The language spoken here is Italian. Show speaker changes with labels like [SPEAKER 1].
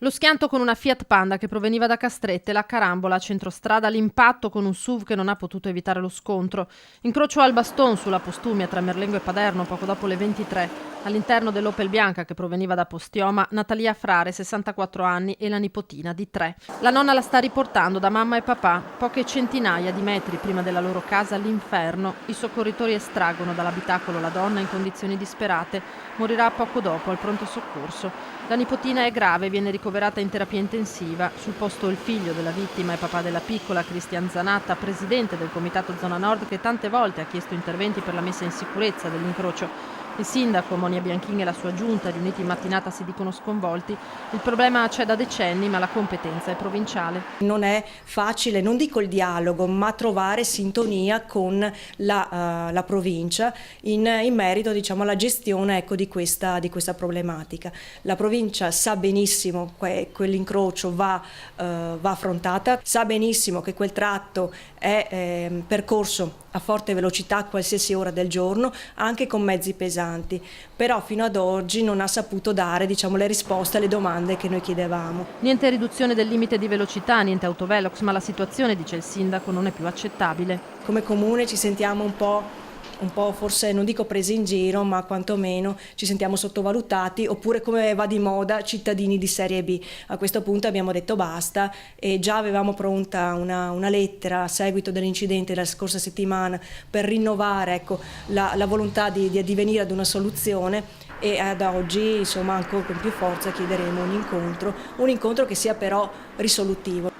[SPEAKER 1] Lo schianto con una Fiat Panda che proveniva da Castrette, la carambola a centrostrada, l'impatto con un SUV che non ha potuto evitare lo scontro. Incrocio al Baston sulla Postumia tra Merlengo e Paderno poco dopo le 23. All'interno dell'Opel bianca che proveniva da Postioma, Natalia Frare, 64 anni, e la nipotina di 3. La nonna la sta riportando da mamma e papà, poche centinaia di metri prima della loro casa, l'inferno. I soccorritori estraggono dall'abitacolo la donna in condizioni disperate. Morirà poco dopo al pronto soccorso. La nipotina è grave, viene ricoverata in terapia intensiva. Sul posto il figlio della vittima e papà della piccola, Cristian Zanatta, presidente del Comitato Zona Nord, che tante volte ha chiesto interventi per la messa in sicurezza dell'incrocio. Il sindaco, Monia Bianchini, e la sua giunta, riuniti in mattinata, si dicono sconvolti. Il problema c'è da decenni, ma la competenza è provinciale.
[SPEAKER 2] Non è facile, non dico il dialogo, ma trovare sintonia con la provincia in merito, diciamo, alla gestione, ecco, di questa problematica. La provincia sa benissimo che quell'incrocio va affrontata, sa benissimo che quel tratto è percorso a forte velocità a qualsiasi ora del giorno, anche con mezzi pesanti, però fino ad oggi non ha saputo dare, diciamo, le risposte alle domande che noi chiedevamo.
[SPEAKER 1] Niente riduzione del limite di velocità, niente autovelox, ma la situazione, dice il sindaco, non è più accettabile.
[SPEAKER 2] Come comune ci sentiamo un po' forse, non dico presi in giro, ma quantomeno ci sentiamo sottovalutati, oppure, come va di moda, cittadini di serie B. A questo punto abbiamo detto basta e già avevamo pronta una lettera a seguito dell'incidente della scorsa settimana per rinnovare, ecco, la volontà di addivenire ad una soluzione, e ad oggi, insomma, ancora con più forza chiederemo un incontro che sia però risolutivo.